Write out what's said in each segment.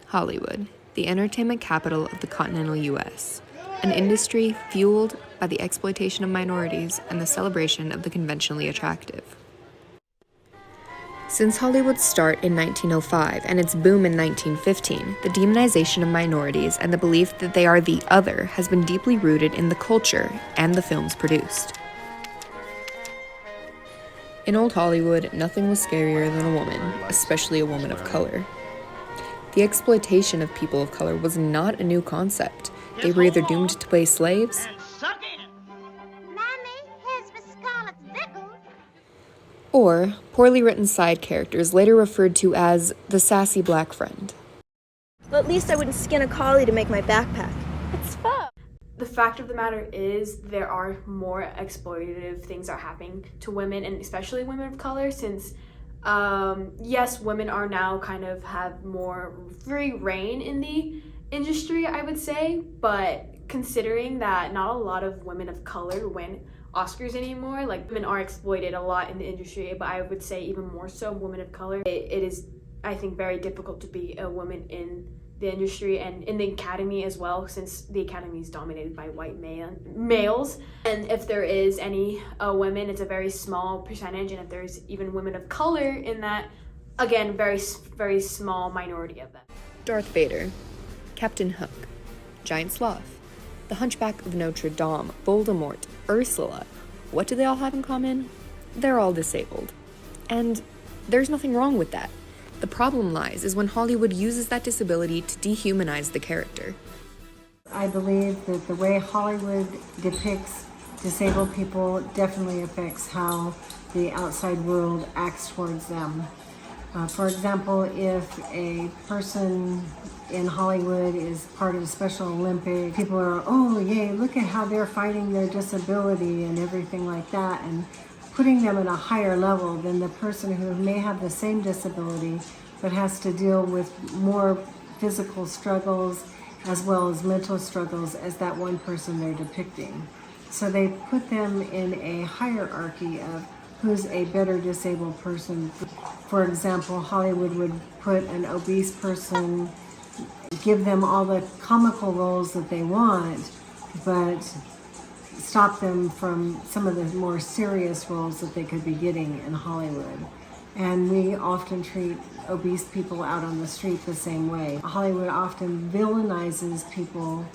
Hollywood, the entertainment capital of the continental U.S., an industry fueled by the exploitation of minorities and the celebration of the conventionally attractive. Since Hollywood's start in 1905 and its boom in 1915, the demonization of minorities and the belief that they are the other has been deeply rooted in the culture and the films produced. In old Hollywood, nothing was scarier than a woman, especially a woman of color. The exploitation of people of color was not a new concept. They were either doomed to play slaves or poorly written side characters later referred to as the sassy black friend. Well, at least I wouldn't skin a collie to make my backpack. It's fun. The fact of the matter is there are more exploitative things that are happening to women, and especially women of color, since yes, women are now kind of have more free reign in the industry, I would say, but considering that not a lot of women of color win Oscars anymore, like women are exploited a lot in the industry, but I would say even more so women of color. It is, I think, very difficult to be a woman in the industry and in the academy as well, since the academy is dominated by white males. And if there is any women, it's a very small percentage, and if there's even women of color in that, again, very, very small minority of them. Darth Vader, Captain Hook, Giant Sloth, the Hunchback of Notre Dame, Voldemort, Ursula. What do they all have in common? They're all disabled. And there's nothing wrong with that. The problem lies is when Hollywood uses that disability to dehumanize the character. I believe that the way Hollywood depicts disabled people definitely affects how the outside world acts towards them. For example, if a person in Hollywood is part of a Special Olympics, people are, oh yay, look at how they're fighting their disability and everything like that, and putting them at a higher level than the person who may have the same disability but has to deal with more physical struggles as well as mental struggles as that one person they're depicting. So they put them in a hierarchy of who's a better disabled person. For example, Hollywood would put an obese person, give them all the comical roles that they want, but stop them from some of the more serious roles that they could be getting in Hollywood. And we often treat obese people out on the street the same way. Hollywood often villainizes people.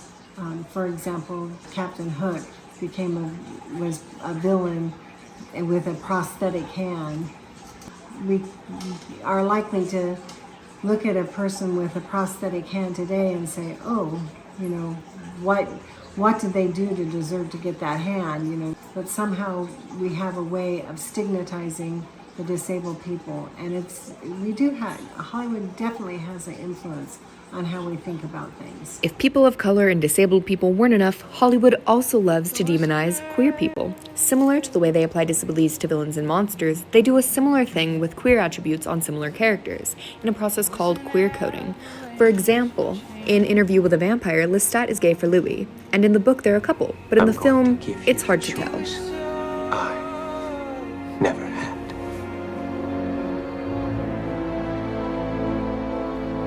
For example, Captain Hook was a villain with a prosthetic hand. We are likely to look at a person with a prosthetic hand today and say, oh, you know, what did they do to deserve to get that hand, you know? But somehow we have a way of stigmatizing the disabled people, and Hollywood definitely has an influence on how we think about things. If people of color and disabled people weren't enough, Hollywood also loves to demonize queer people. Similar to the way they apply disabilities to villains and monsters, they do a similar thing with queer attributes on similar characters, in a process called queer coding. For example, in Interview with a Vampire, Lestat is gay for Louis, and in the book they're a couple, but in the film, it's hard to tell. I never had.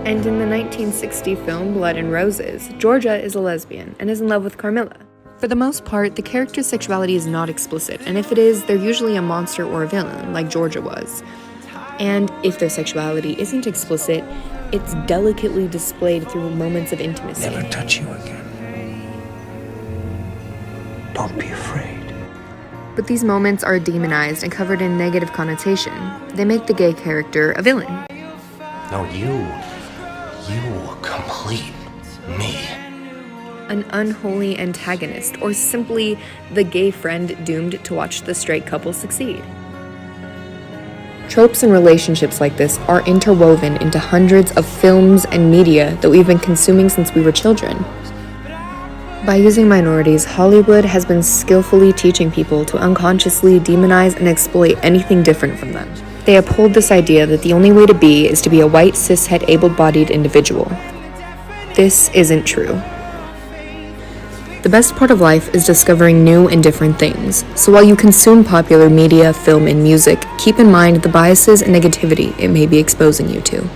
And in the 1960 film Blood and Roses, Georgia is a lesbian and is in love with Carmilla. For the most part, the character's sexuality is not explicit, and if it is, they're usually a monster or a villain, like Georgia was. And if their sexuality isn't explicit, it's delicately displayed through moments of intimacy. Never touch you again. Don't be afraid. But these moments are demonized and covered in negative connotation. They make the gay character a villain. No, you complete me. An unholy antagonist, or simply the gay friend doomed to watch the straight couple succeed. Tropes and relationships like this are interwoven into hundreds of films and media that we've been consuming since we were children. By using minorities, Hollywood has been skillfully teaching people to unconsciously demonize and exploit anything different from them. They uphold this idea that the only way to be is to be a white, cishet, able-bodied individual. This isn't true. The best part of life is discovering new and different things. So while you consume popular media, film, and music, keep in mind the biases and negativity it may be exposing you to.